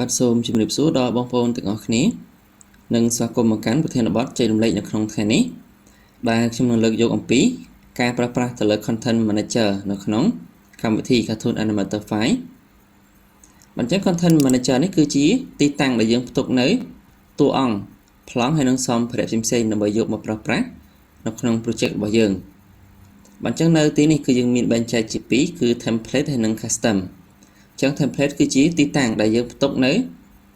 បាទសូមជម្រាបសួរដល់បងប្អូនទាំងអស់គ្នានិងស្វាគមន៍មកកាន់ប្រធានបទចែករំលែកនៅក្នុងថ្ងៃនេះដែលខ្ញុំនឹងលើកយកអំពីការប្រើប្រាស់ទៅលើ Content Manager នៅក្នុងកម្មវិធី Cartoon Animator 5 បញ្ជាក់ Content Manager នេះគឺជាទីតាំងដែលយើងផ្ទុកនៅតួអង្គប្លង់ហើយនិងសម្ភារៈផ្សេងៗដើម្បីយកមកប្រើប្រាស់នៅក្នុង project របស់យើងបញ្ជាក់នៅទីនេះគឺយើងមានបែងចែកជាពីរគឺ template ហើយនិង custom template គឺជាទីតាំងដែលយើងផ្ទុកនៅ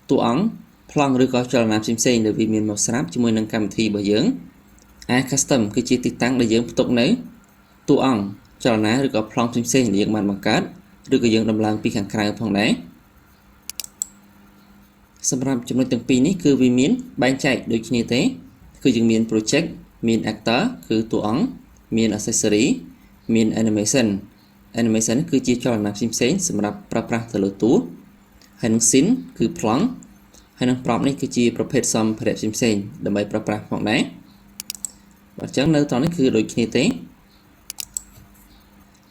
តួអង្គប្លង់ឬក៏ចលនាផ្សេងៗដែលវាមានមកស្រាប់ជាមួយនឹងកម្មវិធីរបស់យើងcustom គឺជាទីតាំងដែលយើងផ្ទុកនៅតួអង្គចលនាឬក៏ប្លង់ផ្សេងៗដែលយើងបានបង្កើតឬក៏យើងដំឡើងពីខាងក្រៅផងដែរសម្រាប់ចំណុចទាំងពីរនេះគឺវាមានបែងចែកដូចគ្នាទេគឺយើងមាន project មាន actor គឺតួអង្គមាន accessory មាន animation គឺជាចលនាផ្សេងៗសម្រាប់ប្រើប្រាស់ទៅលើតួហើយនឹង scene គឺប្លង់ហើយនឹង prop នេះគឺជាប្រភេទសម្ភារៈផ្សេងៗដើម្បីប្រើប្រាស់ផងដែរបាទអញ្ចឹងនៅត្រង់នេះគឺដូចគ្នាទេ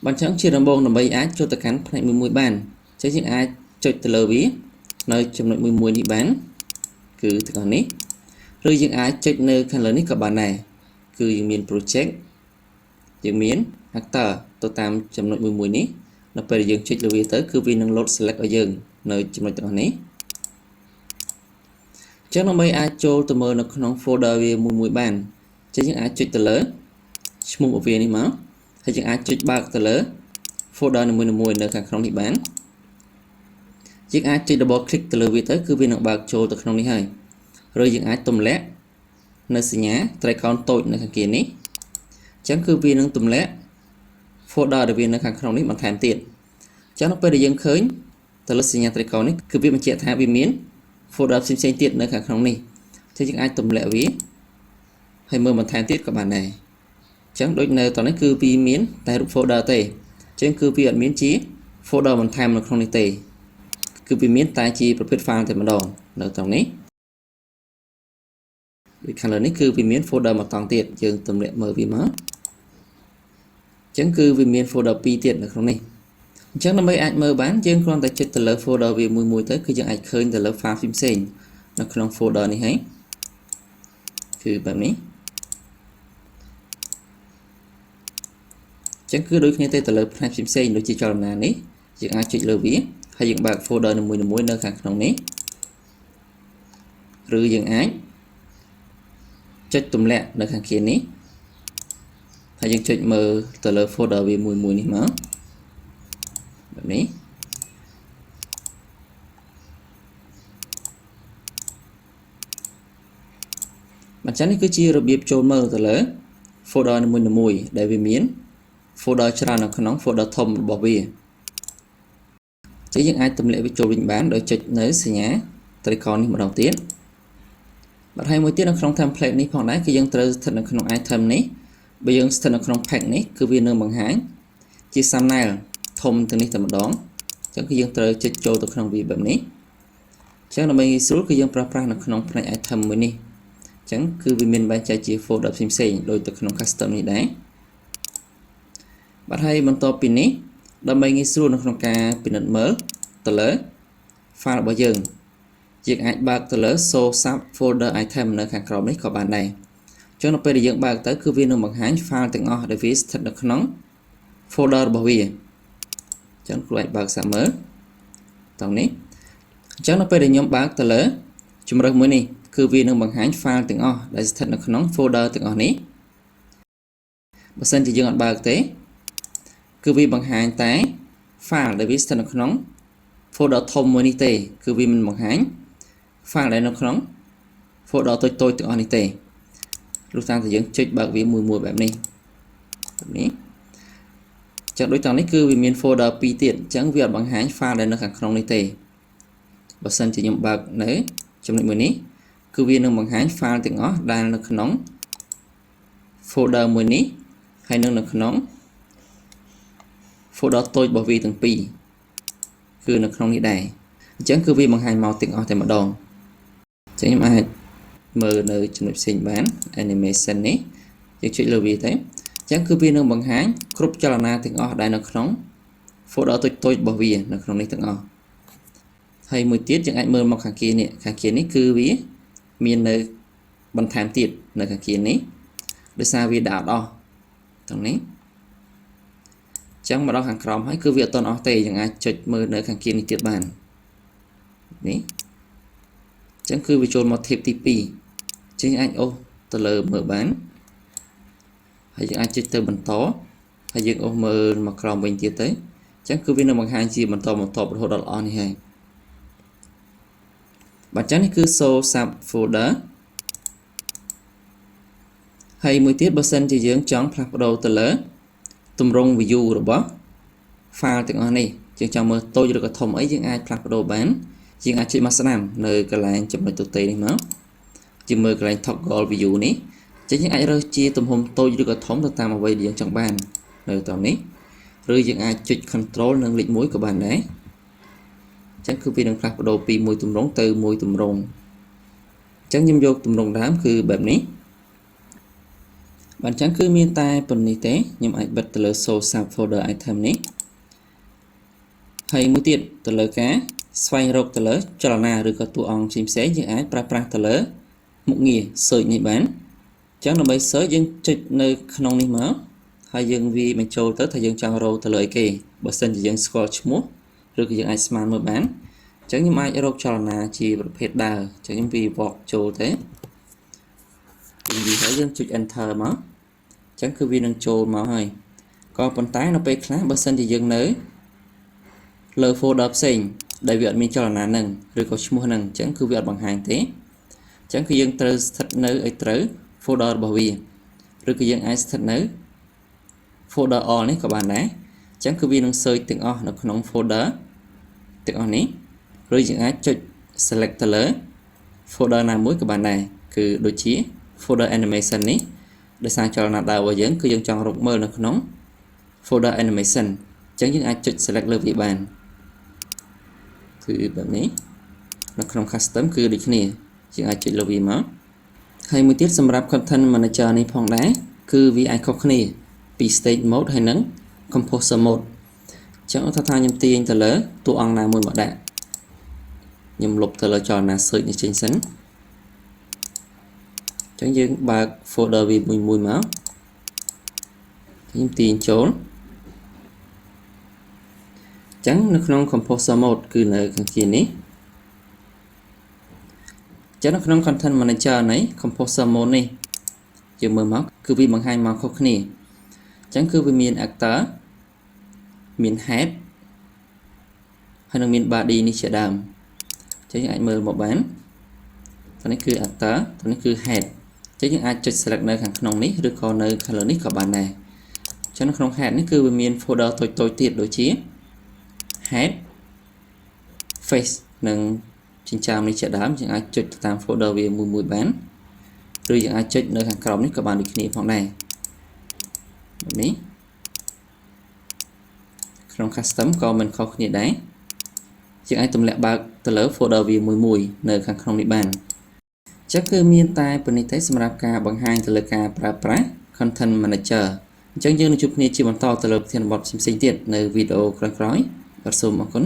បាទអញ្ចឹងជាដំបូងដើម្បីអាចចូលទៅកាន់ផ្នែកមួយបានអញ្ចឹងយើងអាចចុចទៅលើវានៅចំណុចមួយនេះបានគឺទាំងនេះឬយើងអាចចុចនៅខាងលើនេះក៏បានដែរគឺយើងមាន project យើងមាន actor ទៅតាមចំណុចមួយនេះនៅពេលយើងចុចលើវាទៅគឺវានឹង load select ឲ្យយើងនៅចំណុចទាំងនេះអញ្ចឹងដើម្បីអាចចូលទៅមើលនៅក្នុង folder វាមួយបានអញ្ចឹងយើងអាចចុចទៅលើឈ្មោះរបស់វានេះមកហើយយើងអាចចុចបើកទៅលើ folder នីមួយៗនៅខាងក្នុងនេះបានយើងអាចចុច double click ទៅលើវាទៅគឺវានឹងបើកចូលទៅក្នុងនេះហើយឬយើងអាចទម្លាក់នៅសញ្ញាត្រីកោណតូចនៅខាងkiaនេះអញ្ចឹងគឺវានឹងទម្លាក់ folder ដែលវានៅខាងក្នុងនេះបន្ថែមទៀតអញ្ចឹងនៅពេលដែលយើងឃើញទៅលើសញ្ញាត្រីកោណនេះគឺវាបញ្ជាក់ថាវាមាន folder ផ្សេងៗទៀតនៅខាងក្នុងនេះអញ្ចឹងយើងអាចទម្លាក់វាហើយមើលបន្ថែមទៀតក៏បានដែរអញ្ចឹងដូចនៅតនេះគឺវាមានតែរូប folder ទេអញ្ចឹងគឺវាអត់មានជា folder បន្ថែមនៅក្នុងនេះទេគឺវាមានតែជាប្រភេទ file តែម្ដងនៅត្រង់នេះដូចខាងលើនេះគឺវាមាន folder មួយតង់ទៀតយើងទម្លាក់មើលវាមកអញ្ចឹងគឺវាមាន folder 2ទៀតនៅក្នុងនេះអញ្ចឹងដើម្បីអាចមើលបានយើងគ្រាន់តែចុចទៅលើ folder វាមួយទៅគឺយើងអាចឃើញទៅលើ file ផ្សេងៗនៅក្នុង folder នេះហើយគឺបែបនេះអញ្ចឹងគឺដូចគ្នាទេទៅលើផ្នែកផ្សេងៗដូចជាចលនានេះយើងអាចចុចលើវាហើយយើងបើក folder នីមួយៗនៅខាងក្នុងនេះឬយើងអាចចុចទម្លាក់នៅខាងkiaនេះហើយយើងចុចមើលទៅលើ folder វាមួយនេះមកបែបនេះបញ្ចាំនេះគឺជារបៀបចូលមើលទៅលើ folder នីមួយៗដែលវាមាន folder ច្រើននៅក្នុង folder ធំរបស់វាចឹងយើងអាចទម្លាក់វាចូលវិញបានដោយចុចនៅសញ្ញាត្រីកោណនេះម្ដងទៀតបាទហើយមួយទៀតនៅក្នុង template នេះផងដែរគឺយើងត្រូវស្ថិតនៅក្នុង item នេះបើយើងស្ថិតនៅក្នុង pack នេះគឺវានឹងបង្ហាញជា thumbnail ធំទាំងនេះតែម្ដងអញ្ចឹងគឺយើងត្រូវចុចចូលទៅក្នុងវាបែបនេះអញ្ចឹងដើម្បីងាយស្រួលគឺយើងប្រើប្រាស់នៅក្នុងផ្នែក item មួយនេះអញ្ចឹងគឺវាមានបែងចែកជា folder ផ្សេងៗដូចទៅក្នុង custom នេះដែរបាទហើយបន្ទាប់ពីនេះដើម្បីងាយស្រួលនៅក្នុងការពិនិត្យមើលទៅលើ file របស់យើងអាចបើកទៅលើ show sub folder item នៅខាងក្រោមនេះក៏បានដែរអញ្ចឹងនៅពេលដែលយើងបើកទៅគឺវានឹងបង្ហាញ file ទាំងអស់ដែលវាស្ថិតនៅក្នុង folder របស់វាអញ្ចឹងគ្រូអាចបើកសាកមើលត្រង់នេះអញ្ចឹងនៅពេលដែលខ្ញុំបើកទៅលើជម្រើសមួយនេះគឺវានឹងបង្ហាញ file ទាំងអស់ដែលស្ថិតនៅក្នុង folder ទាំងអស់នេះបើសិនជាយើងអត់បើកទេគឺវាបង្ហាញតែ file ដែលវាស្ថិតនៅក្នុង folder ធំមួយនេះទេគឺវាមិនបង្ហាញ file ដែលនៅក្នុង folder តូចៗទាំងអស់នេះទេលុះតាមតែយើងចុចបើកវាមួយបែបនេះចឹងដូចតាមនេះគឺវាមាន folder 2ទៀតអញ្ចឹងវាអត់បង្ហាញ file ដែលនៅខាងក្នុងនេះទេបើសិនជាខ្ញុំបើកនៅចំណុចមួយនេះគឺវានឹងបង្ហាញ file ទាំងអស់ដែលនៅក្នុង folder មួយនេះហើយនៅក្នុង folder តូចរបស់វាទាំងពីរគឺនៅក្នុងនេះដែរអញ្ចឹងគឺវាបង្ហាញមកទាំងអស់តែម្ដងអញ្ចឹងខ្ញុំអាចមើលនៅចំណុចផ្សេងបាន animation នេះយើងចុចលើវាទៅអញ្ចឹងគឺវានឹងបង្ហាញគ្រប់ចលនាទាំងអស់ដែលនៅក្នុង folder តូចៗរបស់វានៅក្នុងនេះទាំងអស់ hay một tiết chẳng ai mơ một kháng kia này cứ ví miền nơi bằng tham tiết nơi kháng kia này để sao vì đảo đo thằng này chẳng mà đo hàng crom hay cứ việc toàn ở tề chẳng ai chụp mơ nơi kháng kia này tiết bàn đấy chẳng cứ vì trôn một thiệp tp chính anh ô tờ lờ mở bán hay những anh chơi từ bẩn tó hay những ô mơ mà crom bình tiết tới chẳng cứ vì nó bằng hai gì bẩn to một top hồ đỏ on này bản chất này cứ show sub folder hay mới tiết percent thì dưỡng chọn plug đầu từ lớn tùm rong view rồi bó file tiếng này chương chào mơ tôi được thông ấy những ai plug đầu bán nhưng ai chơi mà làm nơi cái lại chụp lại tụt tây này mà chỉ mơ cái lại toggle view này chứ những ai rồi chia tùm hôm tôi được thống được ta mà quay điện trong bàn nơi tàu này rồi những ai chụp control năng lực mũi của bạn đấy chắc cứ vì năng plug đầu pi mùi tùm rong từ mùi tùm rong chắc nhâm vô tùm rong đám cứแบบนี้bạn chẳng cứ miên tai phần y tế nhưng ai bật từ show sub folder item này hay mũi tiện từ lỡ cá xoay rộng từ lỡ cho là nào được có tụ ong chim xé như ái pra từ lỡ một nghề sợi nhị bán chẳng là mấy sới dân trịch nơi không đi mở hay dân vì mình trâu tới thời gian trang rô từ lời kì bởi sân chỉ dân scotch mút rồi cái dân ai smart mới bán chẳng như ai rộng cho là nào chỉ một phết đào chẳng như vì vọt trâu thế vì thấy dân trịch enter mà chẳng cứ vì nâng trâu mà hơi còn phần tái nó bê khá bởi sân chỉ dân nới lờ folder xình đại viện mình cho là nà nâng rồi có mua nâng chẳng cứ việc bằng hàng thế chẳng cứ dân tơ thật nơi ấy tới folder bảo vì rồi cứ dân ai thật nơi folder on này các bạn đấy chẳng cứ vì nâng sơi tiếng on nó không folder tiếng on này rồi dân ai chọn select lớn folder nào mỗi các bạn này cứ đối chí folder animation này để sang cho là đào và dẫn cứ dân chọn rộng mơ nó không folder animation chẳng dân ai chọn selectលើវាបានគឺแบบนี้នៅក្នុង custom គឺដូចគ្នាជាងអាចចុចលើវាមកហើយមួយទៀតសម្រាប់ content manager នេះផងដែរគឺវាអាចខុសគ្នាពី stage mode ហើយនឹង composer mode ចឹងថាខ្ញុំទាញទៅលើតួអង្គណាមួយមកដាក់ខ្ញុំលុបទៅលើចលនា search នេះចេញសិនចឹងយើងបើក folder វាមួយមកខ្ញុំទាញចូលchẳng nó không composer mode cứ nơi càng kia ní chẳng nó không content manager này composer mode này giờ mở móc cứ vì bằng hai màu không này chẳng cứ vì miền actor miền head hay là miền body này sẽ đàm chẳng anh mở một bán cái này cứ actor cái này cứ head chứ những ai chọn select nơi hàng nông ní được còn nơi color ní của bạn này cho nó không head này cứ vì miền folder tôi tiệt đối chí head face nâng trên trang này sẽ đám những ai chụpតាម folder វាមួយបានឬយើងអាចចុចនៅខាងក្រោមនេះក៏បានដូចគ្នាផងដែរនេះក្នុង custom ក៏មិនខុសគ្នាដែរយើងអាចទម្លាក់បើកទៅលើ folder វាមួយនៅខាងក្នុងនេះបានចឹងគឺមានតែប៉ុណ្្នេះទេសម្រាប់ការបង្ហាញទៅលើការប្រើប្រាស់ content manager អញ្ចឹងយើងនឹងជួបគ្នាជាបន្តទៅលើប្រធានបទផ្សេងៗទៀតនៅវីដេអូក្រោយៗបាទសូមអរគុណ